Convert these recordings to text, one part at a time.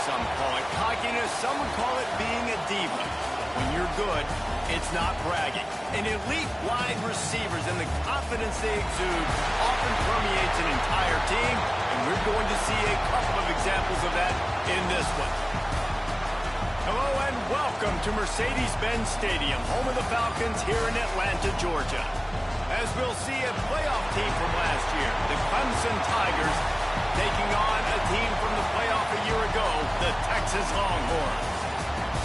some call it cockiness, some would call it being a diva. When you're good, it's not bragging. An elite wide receivers and the confidence they exude often permeates an entire team, and we're going to see a couple of examples of that in this one. Hello and welcome to Mercedes-Benz Stadium, home of the Falcons here in Atlanta, Georgia. As we'll see a playoff team from last year, the Clemson Tigers, taking on a team from the playoff a year ago, the Texas Longhorns.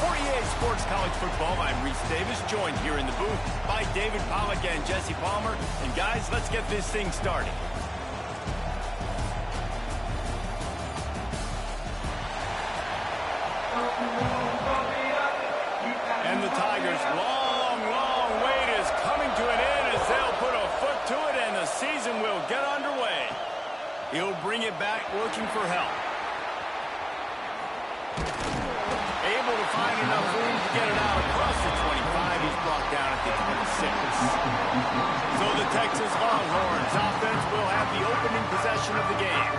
For EA Sports College Football, I'm Reese Davis, joined here in the booth by David Pollack and Jesse Palmer. And guys, let's get this thing started. And the Tigers' long wait is coming to an end as they'll put a foot to it and the season will get underway. He'll bring it back looking for help. Able to find enough room to get it out across the 25. He's brought down at the 26. So the Texas Longhorns offense will have the opening possession of the game.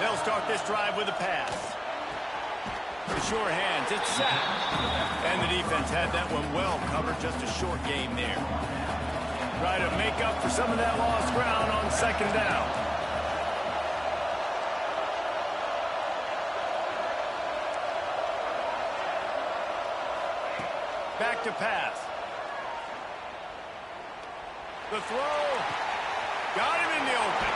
They'll start this drive with a pass. The sure hands, it's sacked. And the defense had that one well covered, just a short game there. Try to make up for some of that lost ground on second down. Back to pass. The throw. Got him in the open.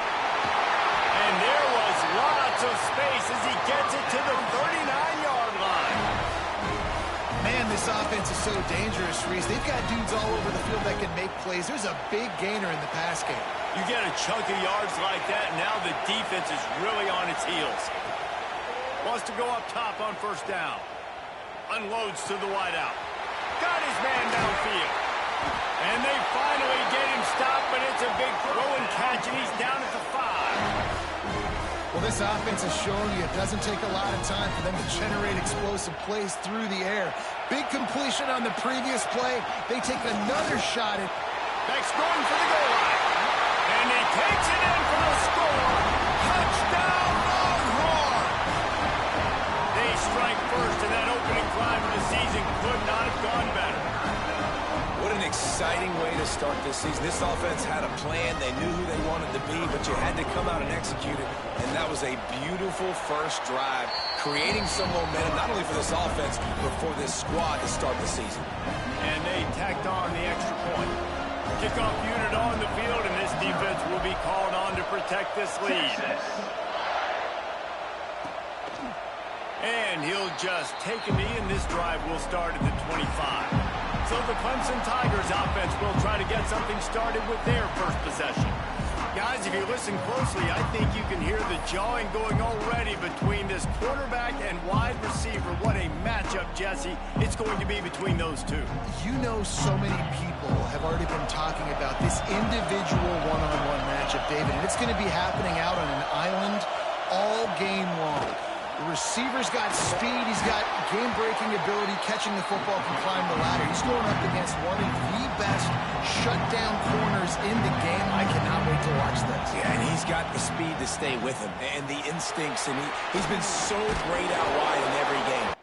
And there was lots of space as he gets it to the 39-yard line. Man, this offense is so dangerous, Reese. They've got dudes all over the field that can make plays. There's a big gainer in the pass game. You get a chunk of yards like that, and now the defense is really on its heels. Wants to go up top on first down. Unloads to the wideout. Got his man downfield. And they finally get him stopped, but it's a big throw and catch, and he's down at the 5. Well, this offense is showing you it doesn't take a lot of time for them to generate explosive plays through the air. Big completion on the previous play. They take another shot at... Beck's going for the goal line. And he takes it in for the score. Touchdown, Longhorn! They strike first, and that opening drive of the season could not have gone better. What an exciting way to start this season. This offense had a plan. They knew who they wanted to be, but you had to come out and execute it. And that was a beautiful first drive, creating some momentum, not only for this offense, but for this squad to start the season. And they tacked on the extra point. Kickoff unit on the field, and this defense will be called on to protect this lead. And he'll just take a knee, and this drive will start at the 25. So the Clemson Tigers offense will try to get something started with their first possession. Guys, if you listen closely, I think you can hear the jawing going already between this quarterback and wide receiver. What a matchup, Jesse, it's going to be between those two. You know, so many people have already been talking about this individual one-on-one matchup, David, and it's going to be happening out on an island all game long. The receiver's got speed, he's got game-breaking ability, catching the football, can climb the ladder. He's going up against one of the best shutdown corners in the game. I cannot wait to watch this. Yeah, and he's got the speed to stay with him and the instincts, and he's been so great out wide in every game.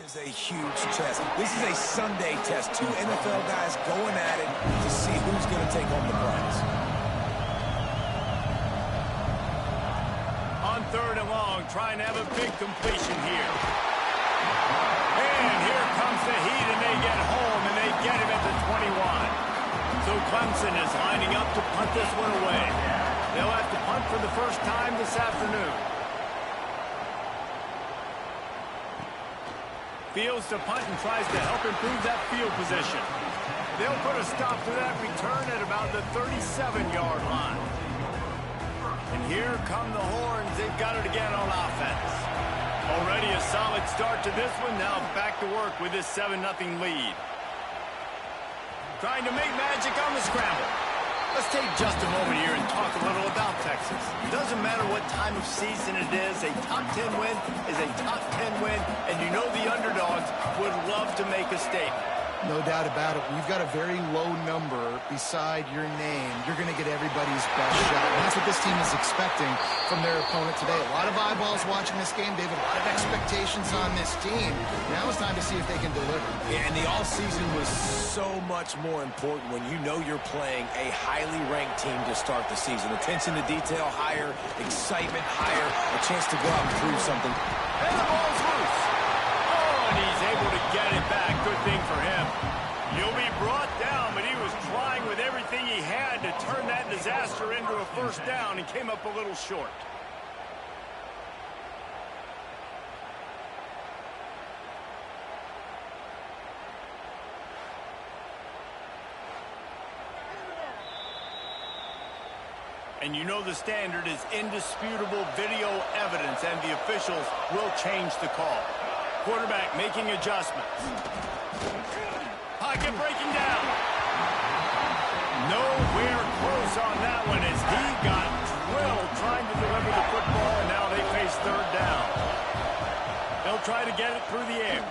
This is a huge test. This is a Sunday test. Two NFL guys going at it to see who's going to take home the prize. On 3rd and long, trying to have a big completion here. And here comes the Heat, and they get home, and they get him at the 21. So Clemson is lining up to punt this one away. They'll have to punt for the first time this afternoon. Fields to punt and tries to help improve that field position. They'll put a stop to that return at about the 37-yard line. And here come the horns. They've got it again on offense. Already a solid start to this one. Now back to work with this 7-0 lead. Trying to make magic on the scramble. Let's take just a moment here and talk a little about Texas. It doesn't matter what time of season it is, a top 10 win is a top 10 win, and you know the underdogs would love to make a statement. No doubt about it. We've got a very low number beside your name. You're going to get everybody's best shot. And that's what this team is expecting from their opponent today. A lot of eyeballs watching this game, David. A lot of expectations on this team. Now it's time to see if they can deliver. Yeah, and the offseason was so much more important when you know you're playing a highly ranked team to start the season. Attention to detail higher, excitement higher, a chance to go out and prove something. And the ball's loose. Oh, and he's able to get it back. Good thing for him. He'll be brought down, but he was trying with everything he had to turn that disaster into a first down and came up a little short. And you know the standard is indisputable video evidence, and the officials will change the call. Quarterback making adjustments. Pocket breaking down. Nowhere close on that one as he got drilled trying to deliver the football, and now they face 3rd down. They'll try to get it through the air.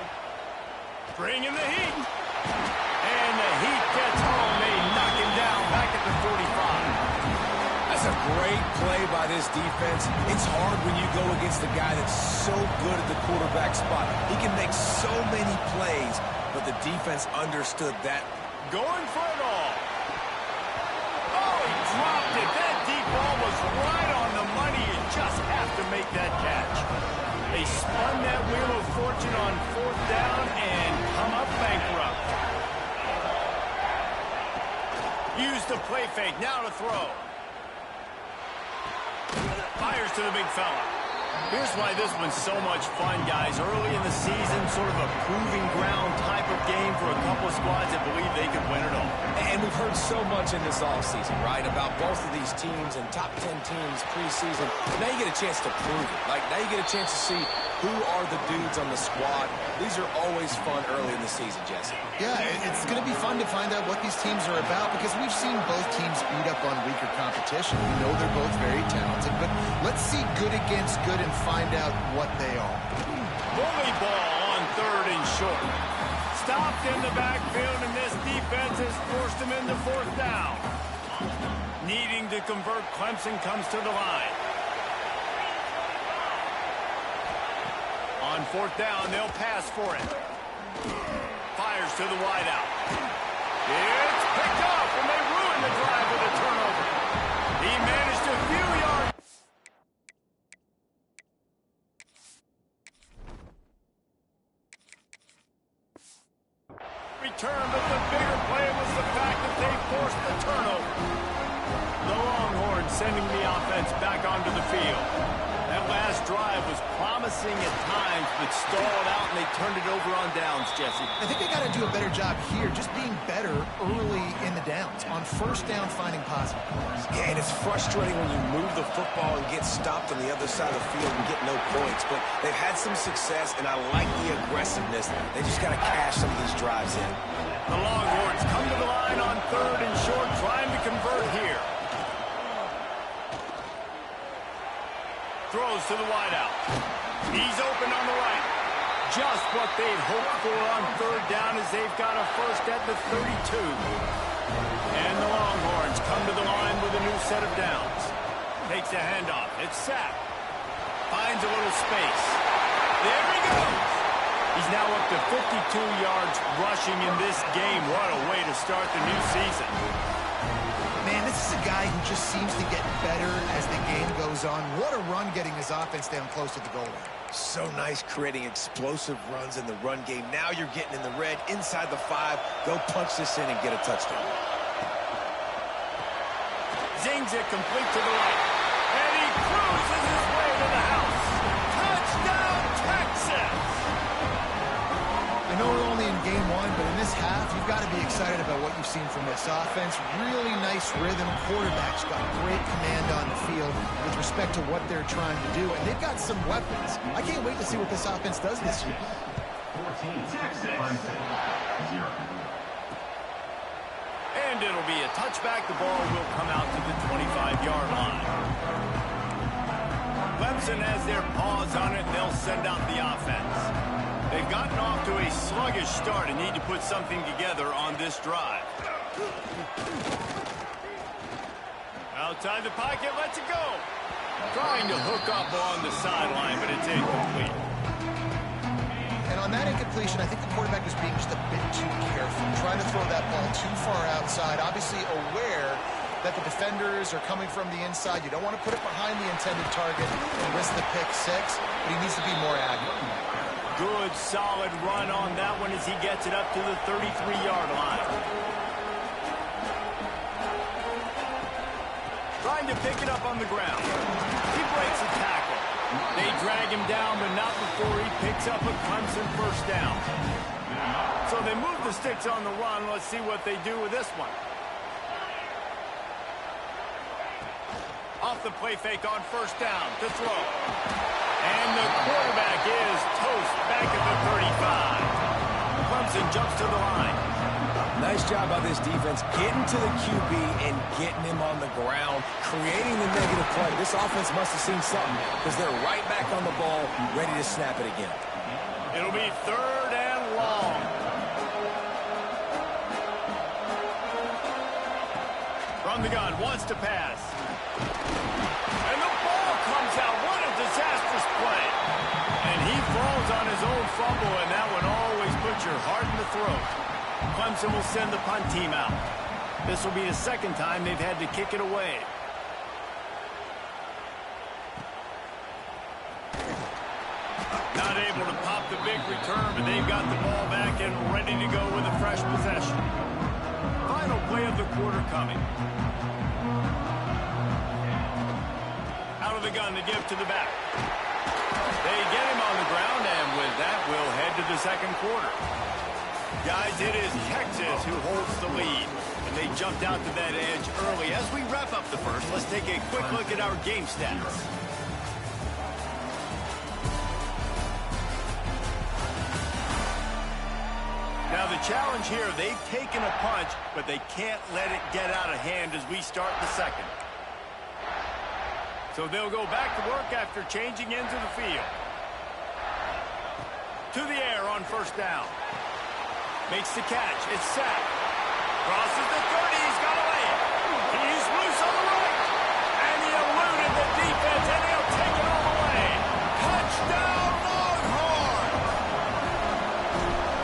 Bring in the Heat. And the Heat gets home. They knock him down back at the 45. That's a great play by this defense. It's hard when you go against a guy that's so good at the quarterback spot. He can make so many plays, but the defense understood that. Going for it all. Oh, he dropped it. That deep ball was right on the money. You just have to make that catch. They spun that wheel of fortune on 4th down and come up bankrupt. Use the play fake. Now to throw. Fires to the big fella. Here's why this one's so much fun, guys. Early in the season, sort of a proving ground type of game for a couple of squads that believe they could win it all. And we've heard so much in this offseason, right, about both of these teams and top 10 teams preseason. Now you get a chance to prove it. Like, now you get a chance to see who are the dudes on the squad. These are always fun early in the season, Jesse. Yeah, it's going to be fun to find out what these teams are about because we've seen both teams beat up on weaker competition. We know they're both very talented, but let's see good against good and find out what they are. Bully ball on 3rd and short. Stopped in the backfield, and this defense has forced him into 4th down. Needing to convert, Clemson comes to the line. On 4th down, they'll pass for it. Fires to the wideout. It's picked off, and they ruin the drive with a turnover. He managed a few yards. Return, but the bigger play was the fact that they forced the turnover. The Longhorns sending the offense back onto the field. That last drive was promising at times, but stalled out, and they turned it over on downs, Jesse. I think they got to do a better job here, just being better early in the downs. On 1st down, finding positive plays. Yeah, and it's frustrating when you move the football and get stopped on the other side of the field and get no points. But they've had some success, and I like the aggressiveness. They just got to cash some of these drives in. The Longhorns come to the line on 3rd and short, trying to convert here. Throws to the wideout. He's open on the right. Just what they'd hoped for on 3rd down as they've got a first at the 32. And the Longhorns come to the line with a new set of downs. Takes a handoff. It's Sapp. Finds a little space. There he goes. He's now up to 52 yards rushing in this game. What a way to start the new season. Man, this is a guy who just seems to get better as the game goes on. What a run getting his offense down close to the goal line. So nice creating explosive runs in the run game. Now you're getting in the red, inside the 5. Go punch this in and get a touchdown. Zings it complete to the right. And he cruises his way to the house. Touchdown, Texas! I know we're only in game 1, but in this half, you've got to be excited about what you've seen from this offense. Really nice rhythm. Quarterback's got great command on the field with respect to what they're trying to do. And they've got some weapons. I can't wait to see what this offense does this year. 14, Texas. 0. And it'll be a touchback. The ball will come out to the 25-yard line. Clemson has their paws on it, and they'll send out the offense. They've gotten off to a sluggish start and need to put something together on this drive. Outside the pocket, lets it go. Trying to hook up on the sideline, but it's incomplete. And on that incompletion, I think the quarterback was being just a bit too careful, trying to throw that ball too far outside, obviously aware that the defenders are coming from the inside. You don't want to put it behind the intended target and risk the pick 6, but he needs to be more accurate. Good, solid run on that one as he gets it up to the 33-yard line. Trying to pick it up on the ground. He breaks a tackle. They drag him down, but not before he picks up a Clemson first down. So they move the sticks on the run. Let's see what they do with this one. Off the play fake on first down to throw. And the quarterback is toast back at the 35. Clemson jumps to the line. Nice job by this defense getting to the QB and getting him on the ground, creating the negative play. This offense must have seen something because they're right back on the ball, ready to snap it again. It'll be 3rd and long. From the gun, wants to pass. And the ball comes out. What a disastrous play. And he falls on his own fumble, and that one always puts your heart in the throat. Clemson will send the punt team out. This will be the 2nd time they've had to kick it away. Not able to pop the big return, but they've got the ball back and ready to go with a fresh possession. Final play of the quarter coming. Out of the gun to give to the back. They get him on the ground, and with that, we'll head to the 2nd quarter. Guys, it is Texas who holds the lead, and they jumped out to that edge early. As we wrap up the first, let's take a quick look at our game stats. Now the challenge here, they've taken a punch, but they can't let it get out of hand as we start the 2nd. So they'll go back to work after changing into the field. To the air on first down. Makes the catch. It's sacked. Crosses the 30. He's got to lay it. He's loose on the right. And he eluded the defense, and he'll take it all the way. Touchdown, Longhorn!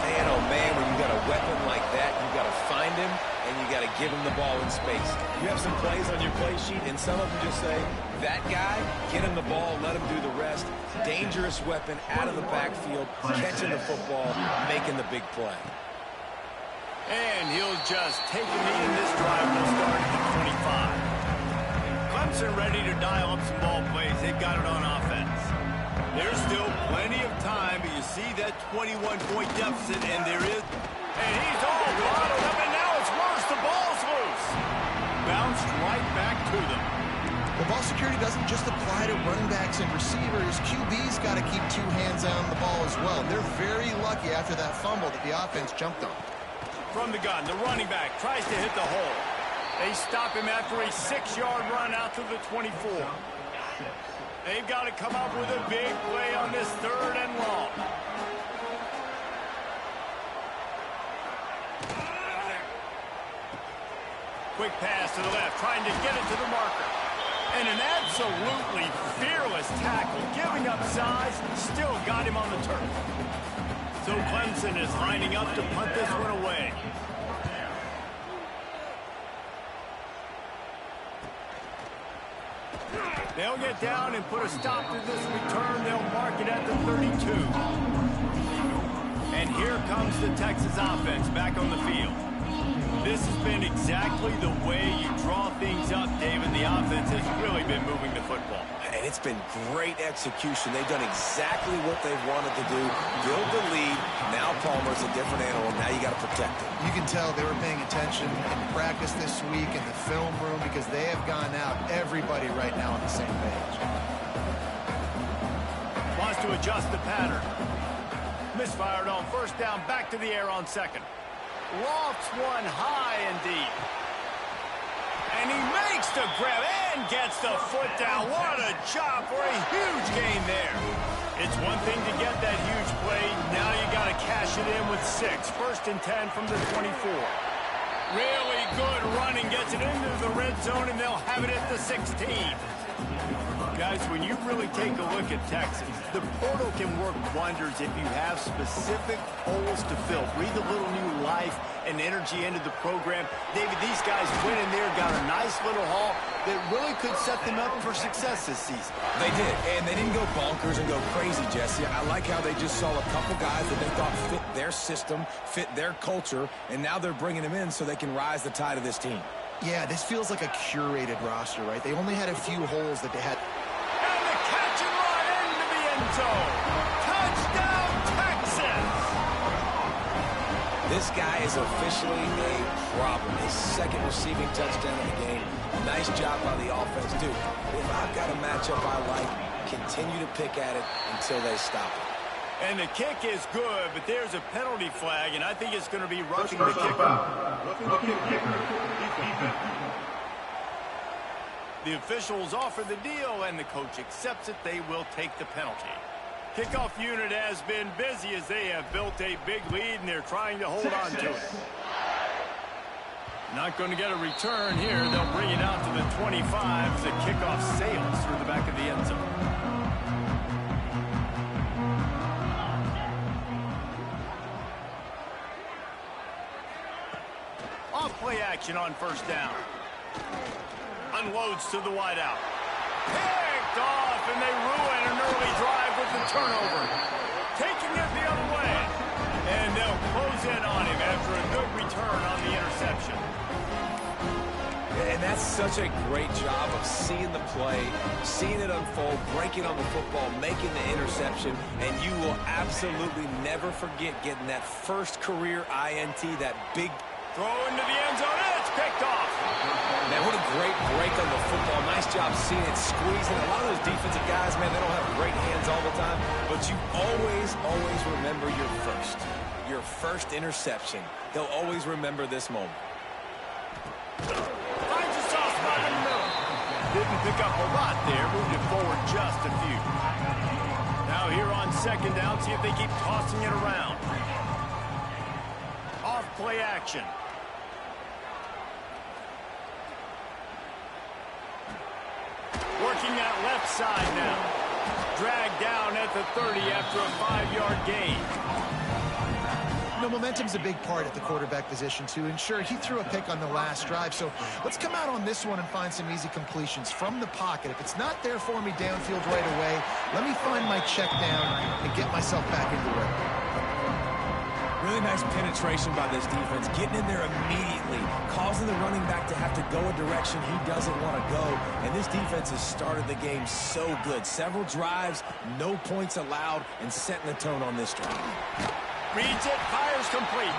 Man, oh man, when you got a weapon like that, you got to find him, and you got to give him the ball in space. You have some plays on your play sheet, and some of them just say, that guy, get him the ball, let him do the rest. Dangerous weapon out of the backfield, catching the football, making the big play. And he'll just take a knee in this drive. We'll start at the 25. Clemson ready to dial up some ball plays. They've got it on offense. There's still plenty of time, but you see that 21-point deficit, and there is... And he's all bottled up, and now it's worse. The ball's loose. Bounced right back to them. The ball security doesn't just apply to running backs and receivers. QB's got to keep 2 hands on the ball as well. They're very lucky after that fumble that the offense jumped on. From the gun, the running back tries to hit the hole. They stop him after a 6-yard run out to the 24. They've got to come up with a big play on this 3rd and long. Quick pass to the left, trying to get it to the marker. And an absolutely fearless tackle, giving up size, still got him on the turf. So Clemson is lining up to punt this one away. They'll get down and put a stop to this return. They'll mark it at the 32. And here comes the Texas offense back on the field. This has been exactly the way you draw things up, David. The offense has really been moving the football. And it's been great execution. They've done exactly what they've wanted to do. Build the lead. Now Palmer's a different animal. Now you got to protect him. You can tell they were paying attention in practice this week in the film room because they have gone out, everybody right now on the same page. Wants to adjust the pattern. Misfired on first down, back to the air on second. Lofts one high and deep. And he makes the grab and gets the foot down. What a job for a huge gain there. It's one thing to get that huge play. Now you got to cash it in with 6. 1st and 10 from the 24. Really good running. Gets it into the red zone, and they'll have it at the 16. Guys, when you really take a look at Texas, the portal can work wonders if you have specific holes to fill. Breathe a little new life and energy into the program. David, these guys went in there, got a nice little haul that really could set them up for success this season. They did, and they didn't go bonkers and go crazy, Jesse. I like how they just saw a couple guys that they thought fit their system, fit their culture, and now they're bringing them in so they can rise the tide of this team. Yeah, this feels like a curated roster, right? They only had a few holes that they had. And the catch and run into the end zone. Touchdown, Texas! This guy is officially a problem. His 2nd receiving touchdown of the game. Nice job by the offense. Dude, if I've got a matchup I like, continue to pick at it until they stop it. And the kick is good, but there's a penalty flag, and I think it's going to be roughing the kicker. The officials offer the deal, and the coach accepts it. They will take the penalty. Kickoff unit has been busy as they have built a big lead, and they're trying to hold on to it. Not going to get a return here. They'll bring it out to the 25 as the kickoff sails through the back of the end zone. Off-play action on first down. Unloads to the wideout. Picked off, and they ruin an early drive with the turnover. Taking it the other way. And they'll close in on him after a good return on the interception. And that's such a great job of seeing the play, seeing it unfold, breaking on the football, making the interception, and you will absolutely never forget getting that first career INT, that big throw into the end zone, and it's picked off. Man, what a great break on the football. Nice job seeing it squeezing. A lot of those defensive guys, man, they don't have great hands all the time, but you always remember your first interception. They'll always remember this moment. Finds a soft spot in the middle. Didn't pick up a lot there, moved it forward just a few. Now here on second down, see if they keep tossing it around. Off-play action. Working that left side now. Dragged down at the 30 after a 5-yard gain. You know, momentum's a big part at the quarterback position, too. And sure, he threw a pick on the last drive. So let's come out on this one and find some easy completions from the pocket. If it's not there for me downfield right away, let me find my check down and get myself back into it. Really nice penetration by this defense, getting in there immediately, causing the running back to have to go a direction he doesn't want to go. And this defense has started the game so good. Several drives, no points allowed, and setting the tone on this drive. Reads it, fires complete.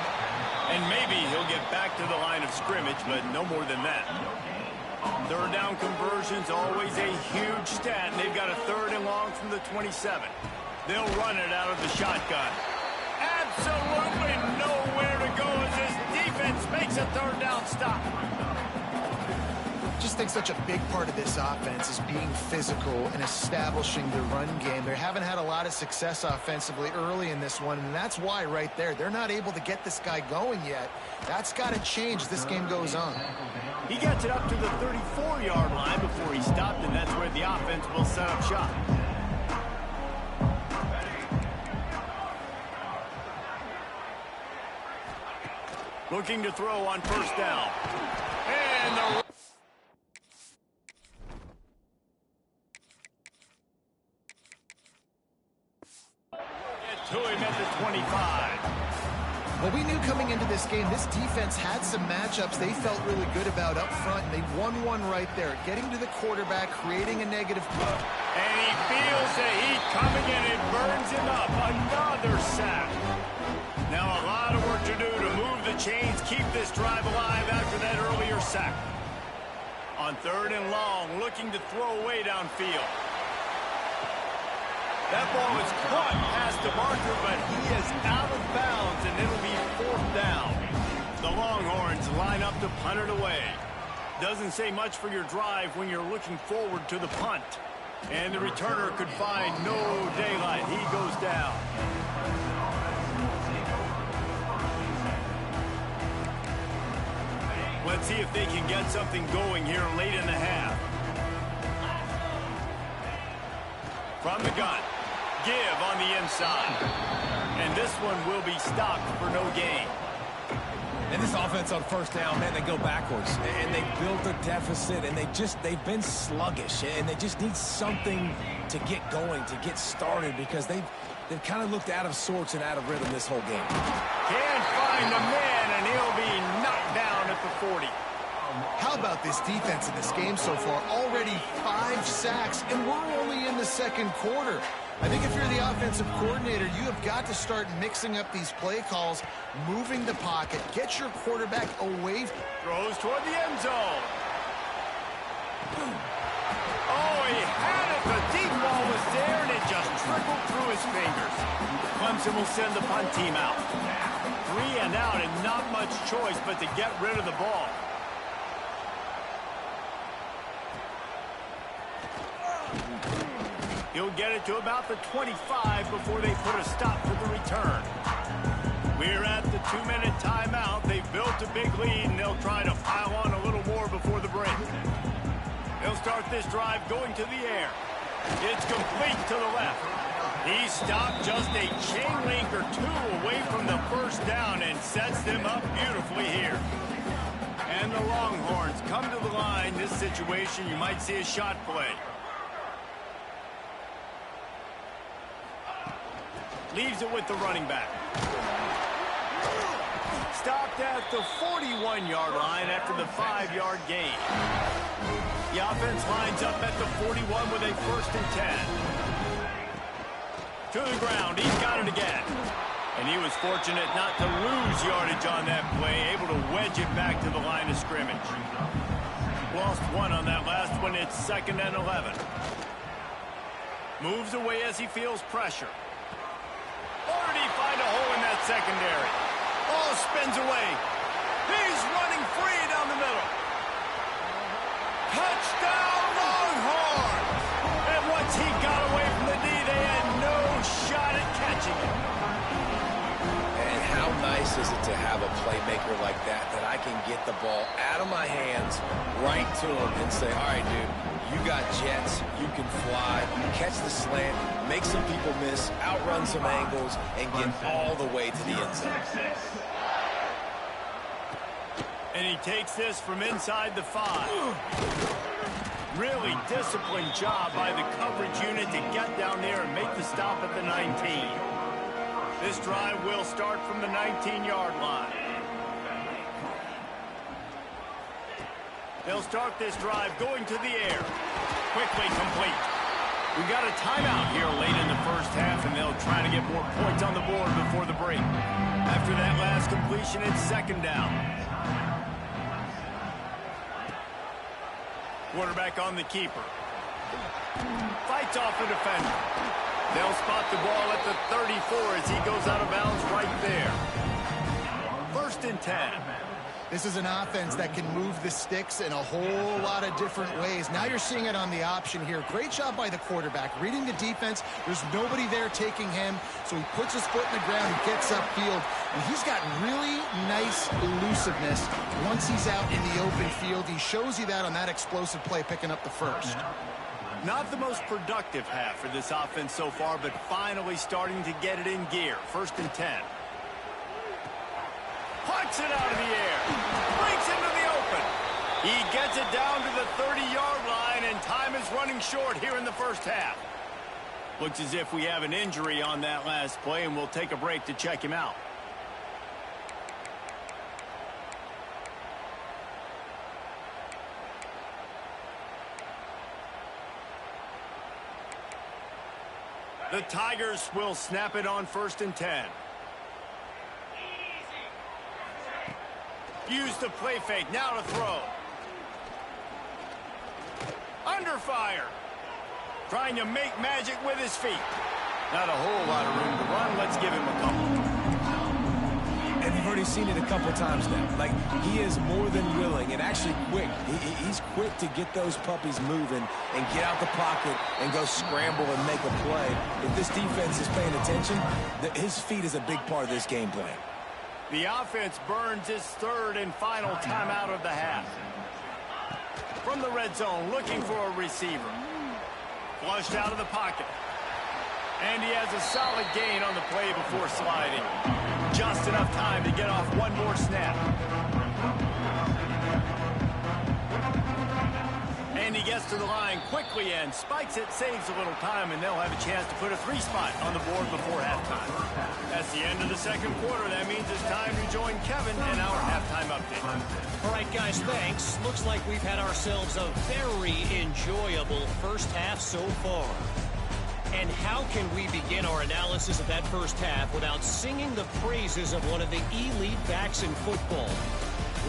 And maybe he'll get back to the line of scrimmage, but no more than that. Third down conversions, always a huge stat, and they've got a 3rd and long from the 27. They'll run it out of the shotgun. Absolutely nowhere to go as this defense makes a 3rd down stop. Just think such a big part of this offense is being physical and establishing the run game. They haven't had a lot of success offensively early in this one, and that's why right there, they're not able to get this guy going yet. That's got to change as this game goes on. He gets it up to the 34-yard line before he stopped, and that's where the offense will set up shop. Looking to throw on first down. And the... Get to him at the 25. Well, we knew coming into this game, this defense had some matchups they felt really good about up front, and they won one right there, getting to the quarterback, creating a negative play. And he feels the heat coming in and burns him up. Another sack. Now a lot of work to do to move the chains, keep this drive alive after that earlier sack. On 3rd and long, looking to throw away downfield. That ball is caught past the marker, but he is out of bounds, and it'll be 4th down. The Longhorns line up to punt it away. Doesn't say much for your drive when you're looking forward to the punt. And the returner could find no daylight. He goes down. Let's see if they can get something going here late in the half. From the gun. Give on the inside. And this one will be stopped for no gain. And this offense on first down, man, they go backwards. And they built a deficit, and they've been sluggish. And they just need something to get going, to get started, because they've kind of looked out of sorts and out of rhythm this whole game. Can't find the man, and he'll be knocked down at the 40. How about this defense in this game so far? Already 5 sacks, and we're only in the 2nd quarter. I think if you're the offensive coordinator, you have got to start mixing up these play calls, moving the pocket, get your quarterback away. Throws toward the end zone. Oh, he had it. The deep ball was there, and it just trickled through his fingers. Clemson will send the punt team out. 3 and out, and not much choice but to get rid of the ball. He'll get it to about the 25 before they put a stop for the return. We're at the 2-minute timeout. They've built a big lead, and they'll try to pile on a little more before the break. They'll start this drive going to the air. It's complete to the left. He stopped just a chain link or 2 away from the first down and sets them up beautifully here. And the Longhorns come to the line. This situation, you might see a shot play. Leaves it with the running back. Stopped at the 41-yard line after the 5-yard gain. The offense lines up at the 41 with a 1st and 10. To the ground. He's got it again. And he was fortunate not to lose yardage on that play, able to wedge it back to the line of scrimmage. Lost 1 on that last one. It's 2nd and 11. Moves away as he feels pressure. Or did he find a hole in that secondary? Ball spins away. He's running free down the middle. Touchdown, Longhorns! And once he got away from the D, they had no shot at catching him. And how nice is it to have a playmaker like that I can get the ball out of my hands right to him and say, all right, dude, you got jets, you can fly, you catch the slant, make some people miss, outrun some angles, and get all the way to the end zone. And he takes this from inside the 5. Really disciplined job by the coverage unit to get down there and make the stop at the 19. This drive will start from the 19-yard line. They'll start this drive going to the air. Quickly complete. We got a timeout here late in the first half, and they'll try to get more points on the board before the break. After that last completion, it's 2nd down. Quarterback on the keeper. Fights off a defender. They'll spot the ball at the 34 as he goes out of bounds right there. 1st and 10. This is an offense that can move the sticks in a whole lot of different ways. Now you're seeing it on the option here. Great job by the quarterback. Reading the defense, there's nobody there taking him, so he puts his foot in the ground, he gets upfield, and he's got really nice elusiveness once he's out in the open field. He shows you that on that explosive play, picking up the 1st. Not the most productive half for this offense so far, but finally starting to get it in gear. 1st and 10. Puts it out of the air. Breaks into the open. He gets it down to the 30-yard line, and time is running short here in the first half. Looks as if we have an injury on that last play, and we'll take a break to check him out. The Tigers will snap it on 1st and 10. Use the play fake, now to throw. Under fire. Trying to make magic with his feet. Not a whole lot of room to run. Let's give him a couple. And you've already seen it a couple times now. Like, he is more than willing and actually quick. He's quick to get those puppies moving and get out the pocket and go scramble and make a play. If this defense is paying attention, his feet is a big part of this game plan. The offense burns its 3rd and final timeout of the half. From the red zone, looking for a receiver. Flushed out of the pocket. And he has a solid gain on the play before sliding. Just enough time to get off one more snap. And he gets to the line quickly and spikes it, saves a little time, and they'll have a chance to put a 3-spot on the board before halftime. That's the end of the second quarter. That means it's time to join Kevin in our halftime update. All right, guys, thanks. Looks like we've had ourselves a very enjoyable first half so far. And how can we begin our analysis of that first half without singing the praises of one of the elite backs in football?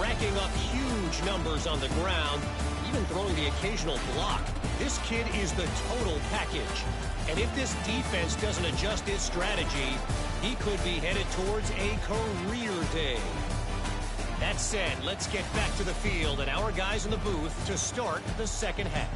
Racking up huge numbers on the ground, even throwing the occasional block. This kid is the total package. And if this defense doesn't adjust its strategy, he could be headed towards a career day. That said, let's get back to the field and our guys in the booth to start the second half.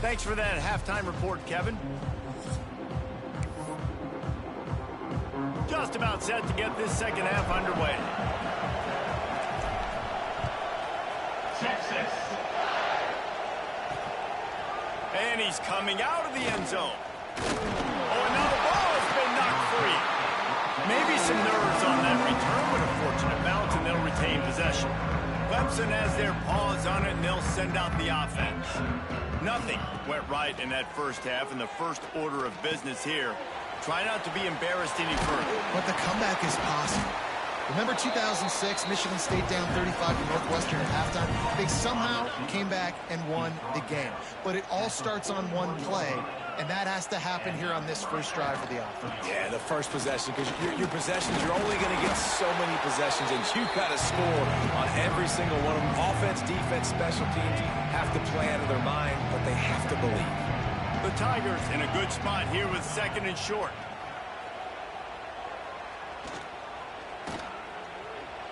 Thanks for that halftime report, Kevin. Just about set to get this second half underway. Texas. And he's coming out of the end zone. Oh, and now the ball has been knocked free. Maybe some nerves on that return, but a fortunate bounce, and they'll retain possession. Clemson has their paws on it, and they'll send out the offense. Nothing went right in that first half, and the first order of business here. Try not to be embarrassed any further. But the comeback is possible. Remember 2006, Michigan State down 35 to Northwestern at halftime? They somehow came back and won the game. But it all starts on one play, and that has to happen here on this first drive for the offense. Yeah, the first possession, because your possessions, you're only going to get so many possessions, and you've got to score on every single one of them. Offense, defense, special teams have to play out of their mind, but they have to believe. The Tigers in a good spot here with 2nd and short.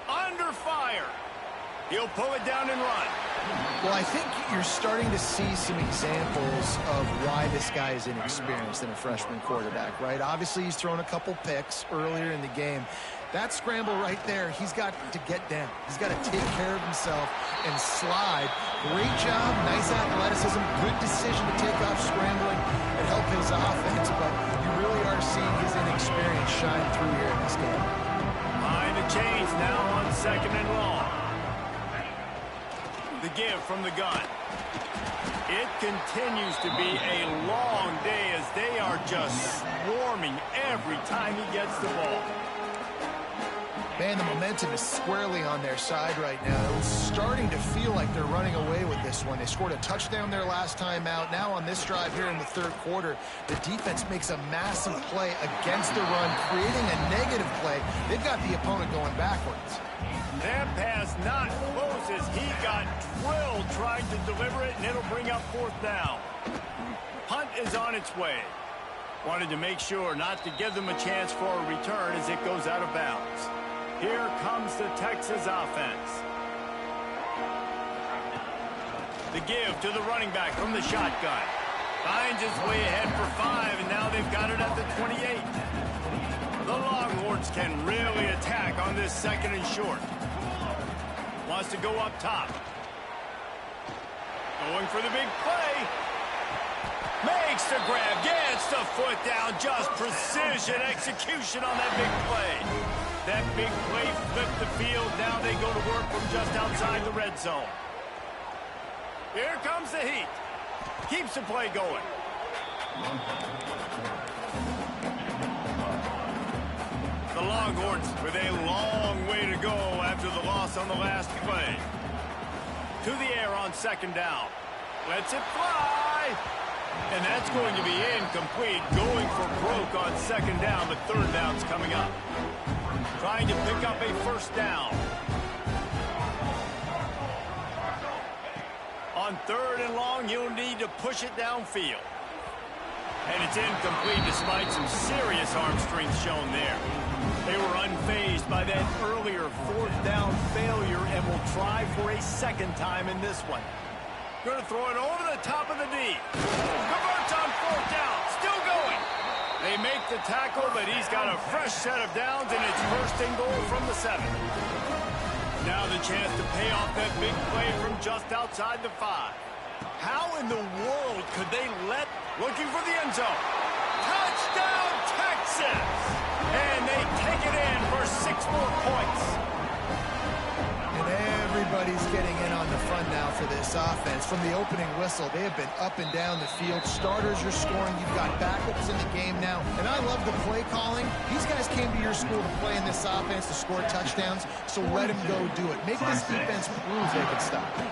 Under fire. He'll pull it down and run. Well, I think you're starting to see some examples of why this guy is inexperienced in a freshman quarterback, right? Obviously, he's thrown a couple picks earlier in the game. That scramble right there, he's got to get down. He's got to take care of himself and slide. Great job, nice athleticism, good decision to take off scrambling and help his offense, but you really are seeing his inexperience shine through here in this game. Behind the chains now on 2nd and long. The give from the gun. It continues to be a long day as they are just swarming every time he gets the ball. Man, the momentum is squarely on their side right now. It's starting to feel like they're running away with this one. They scored a touchdown their last time out. Now on this drive here in the third quarter, the defense makes a massive play against the run, creating a negative play. They've got the opponent going backwards. That pass not close as he got drilled trying to deliver it, and it'll bring up 4th down. Punt is on its way. Wanted to make sure not to give them a chance for a return as it goes out of bounds. Here comes the Texas offense. The give to the running back from the shotgun. Finds his way ahead for 5, and now they've got it at the 28. The Longhorns can really attack on this second and short. Wants to go up top. Going for the big play. Makes the grab, gets the foot down, just precision execution on that big play. That big play flipped the field. Now they go to work from just outside the red zone. Here comes the heat. Keeps the play going. The Longhorns with a long way to go after the loss on the last play. To the air on second down. Lets it fly. And that's going to be incomplete. Going for broke on second down, but third down's coming up. Trying to pick up a first down. On third and long, you'll need to push it downfield. And it's incomplete despite some serious arm strength shown there. They were unfazed by that earlier fourth down failure and will try for a second time in this one. Going to throw it over the top of the D. Converts on fourth down. Still going. They make the tackle, but he's got a fresh set of downs, and it's first and goal from the 7. Now the chance to pay off that big play from just outside the 5. How in the world could they let... Looking for the end zone. Touchdown, Texas! And they take it in for 6 more points. And everybody's getting in on the fun now for this offense. From the opening whistle, they have been up and down the field. Starters are scoring. You've got backups in the game now. And I love the play calling. These guys came to your school to play in this offense to score touchdowns, so let them go do it. Make this defense prove they can stop it.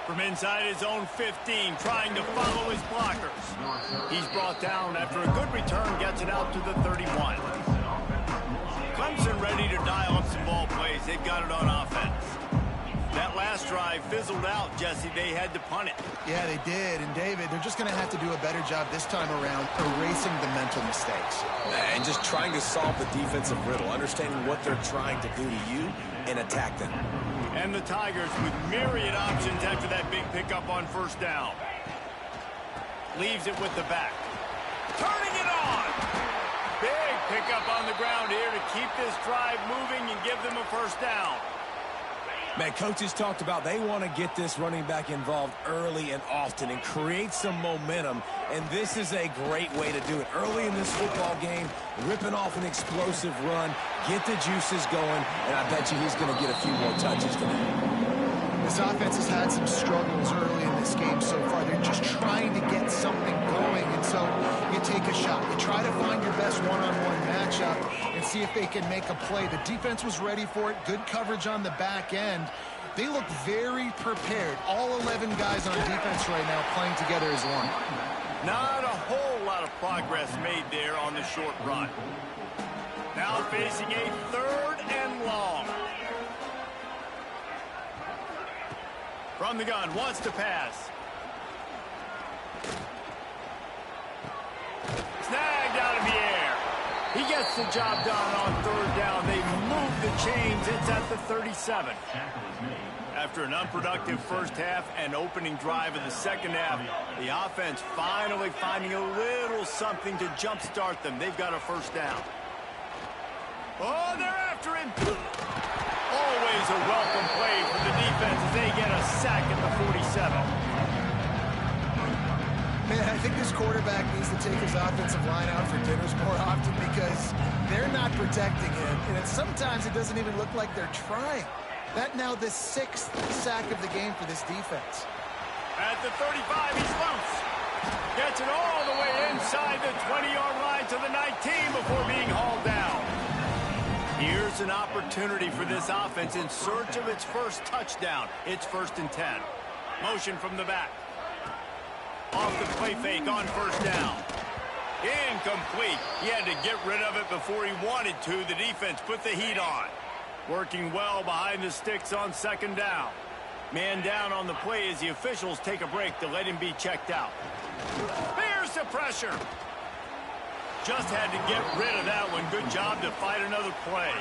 From inside his own 15, trying to follow his blockers. He's brought down after a good return, gets it out to the 31. Clemson ready to dial up some ball plays. They've got it on offense. That last drive fizzled out, Jesse. They had to punt it. Yeah, they did. And, David, they're just going to have to do a better job this time around erasing the mental mistakes. And just trying to solve the defensive riddle, understanding what they're trying to do to you and attack them. And the Tigers with myriad options after that big pickup on first down. Leaves it with the back. Turning it on! Big pickup on the ground here to keep this drive moving and give them a first down. Man, coaches talked about they want to get this running back involved early and often and create some momentum, and this is a great way to do it. Early in this football game, ripping off an explosive run, get the juices going, and I bet you he's going to get a few more touches today. This offense has had some struggles early in this game so far. They're just trying to get something going, and so you take a shot. You try to find your best one-on-one matchup and see if they can make a play. The defense was ready for it. Good coverage on the back end. They look very prepared. All 11 guys on defense right now playing together as one. Not a whole lot of progress made there on the short run. Now facing a third and long. From the gun, wants to pass. Snagged out of the air. He gets the job done on third down. They move the chains. It's at the 37. After an unproductive first half and opening drive of the second half, the offense finally finding a little something to jumpstart them. They've got a first down. Oh, they're after him. Always a welcome play for the defense as they get a sack at the 47. Man, I think this quarterback needs to take his offensive line out for dinners more often because they're not protecting him. And sometimes it doesn't even look like they're trying. That now the 6th sack of the game for this defense. At the 35, he's loose. Gets it all the way inside the 20-yard line to the 19 before being hauled down. Here's an opportunity for this offense in search of its first touchdown. It's 1st and 10. Motion from the back. Off the play fake on first down. Incomplete. He had to get rid of it before he wanted to. The defense put the heat on. Working well behind the sticks on second down. Man down on the play as the officials take a break to let him be checked out. There's the pressure. Just had to get rid of that one. Good job to fight another play.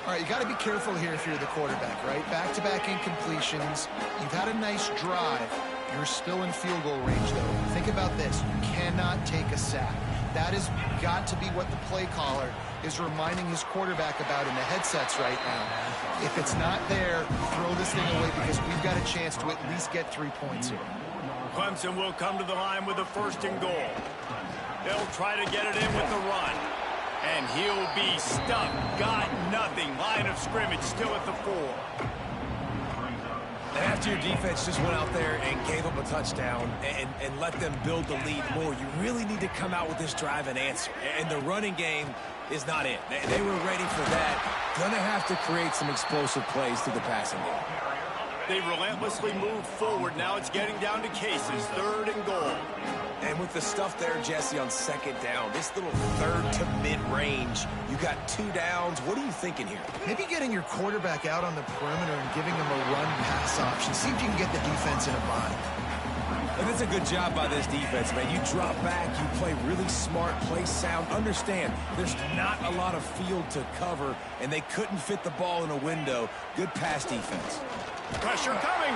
All right, you got to be careful here if you're the quarterback, right? Back-to-back incompletions. You've had a nice drive. You're still in field goal range, though. Think about this. You cannot take a sack. That has got to be what the play caller is reminding his quarterback about in the headsets right now. If it's not there, throw this thing away because we've got a chance to at least get 3 points here. Clemson will come to the line with a 1st and goal. They'll try to get it in with the run. And he'll be stuck. Got nothing. Line of scrimmage still at the 4. And after your defense just went out there and gave up a touchdown and let them build the lead more, you really need to come out with this drive and answer. And the running game is not it. They were ready for that. Gonna have to create some explosive plays through the passing game. They relentlessly move forward. Now it's getting down to Cases. 3rd and goal. And with the stuff there, Jesse, on 2nd down, this little 3rd to mid-range, you got 2 downs. What are you thinking here? Maybe getting your quarterback out on the perimeter and giving him a run-pass option. See if you can get the defense in a bind. And that's a good job by this defense, man. You drop back, you play really smart, play sound. Understand, there's not a lot of field to cover, and they couldn't fit the ball in a window. Good pass defense. Pressure coming.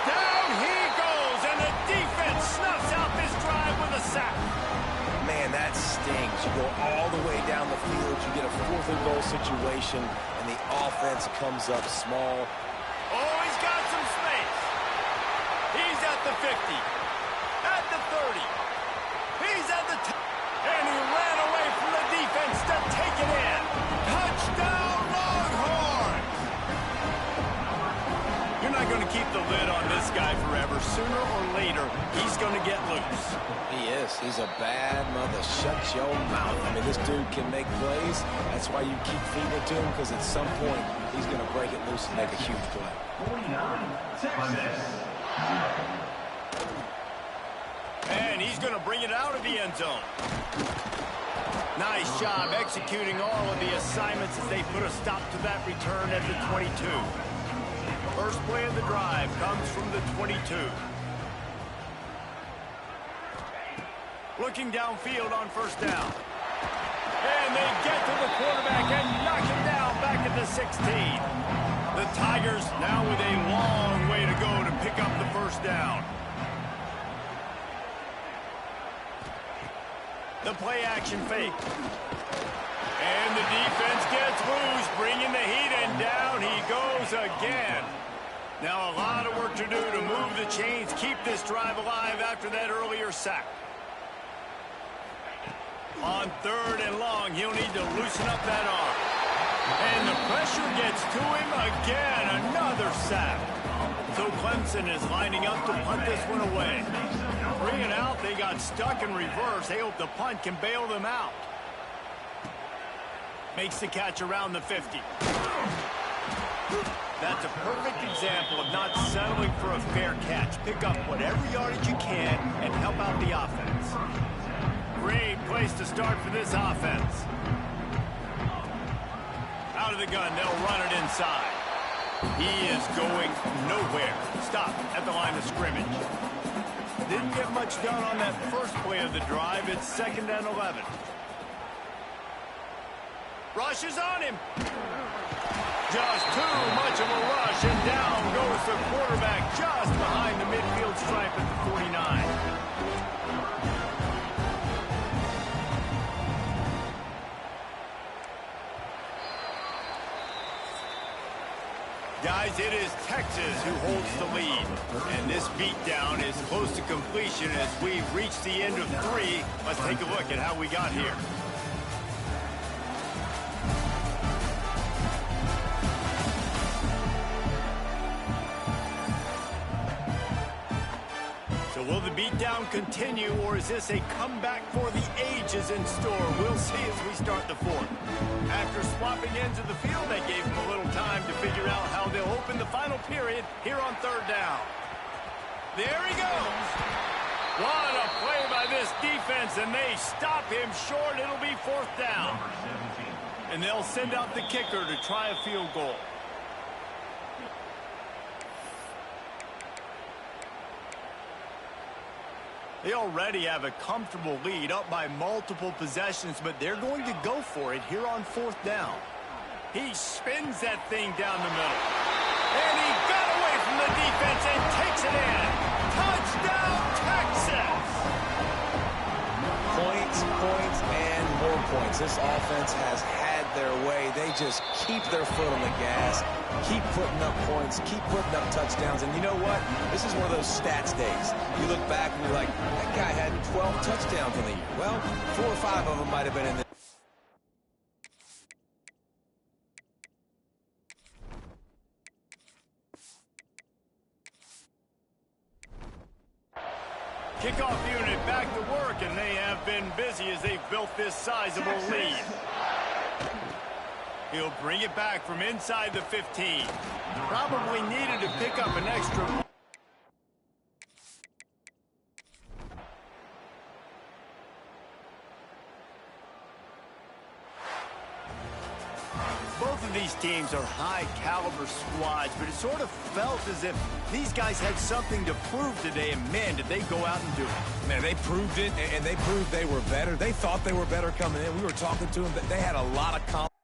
Down he goes, and the defense snuffs out this drive with a sack. Man, that stings. You go all the way down the field, you get a 4th and goal situation, and the offense comes up small. Oh, he's got some space. He's at the 50, at the 30. He's at the 10, and he ran away from the defense to take it in. Touchdown, Longhorn! You're not going to keep the lid on this guy forever. Sooner or later, he's going to get loose. He is. He's a bad mother. Shut your mouth. I mean, this dude can make plays. That's why you keep feeding it to him, because at some point, he's going to break it loose and make a huge play. 49, Texas. And he's going to bring it out of the end zone. Nice job executing all of the assignments as they put a stop to that return at the 22. First play of the drive comes from the 22. Looking downfield on 1st down. And they get to the quarterback and knock him down back at the 16. The Tigers now with a long way to go to pick up the 1st down. The play action fake. And the defense gets loose, bringing the heat, and down he goes again. Now a lot of work to do to move the chains, keep this drive alive after that earlier sack. On 3rd and long, he'll need to loosen up that arm. And the pressure gets to him again. Another sack. So Clemson is lining up to punt this one away. 3 and out, they got stuck in reverse. They hope the punt can bail them out. Makes the catch around the 50. That's a perfect example of not settling for a fair catch. Pick up whatever yardage you can and help out the offense. Great place to start for this offense. Out of the gun, they'll run it inside. He is going nowhere. Stop at the line of scrimmage. Didn't get much done on that first play of the drive. It's 2nd and 11. Rush is on him. Just too much of a rush, and down goes the quarterback just behind the midfield stripe at the 49. Guys, it is Texas who holds the lead. And this beatdown is close to completion as we've reached the end of 3. Let's take a look at how we got here. So will the beatdown continue, or is this a comeback for the ages in store? We'll see as we start the 4th. After swapping ends of the field, that gave them a little time to figure out how they'll open the final period here on 3rd down. There he goes. What a play by this defense, and they stop him short. It'll be 4th down. And they'll send out the kicker to try a field goal. They already have a comfortable lead, up by multiple possessions, but they're going to go for it here on 4th down. He spins that thing down the middle. And he got away from the defense and takes it in. Touchdown, Texas! Points, points. This offense has had their way. They just keep their foot on the gas, keep putting up points, keep putting up touchdowns. And you know what? This is one of those stats days. You look back and you're like, that guy had 12 touchdowns in the year. Well, 4 or 5 of them might have been in the Kickoff unit back to work, and they have been busy as they've built this sizable lead. He'll bring it back from inside the 15. Probably needed to pick up an extra. Both of these teams are high-caliber squads, but it sort of felt as if these guys had something to prove today, and man, did they go out and do it. Man, they proved it, and they proved they were better. They thought they were better coming in. We were talking to them, but they had a lot of confidence.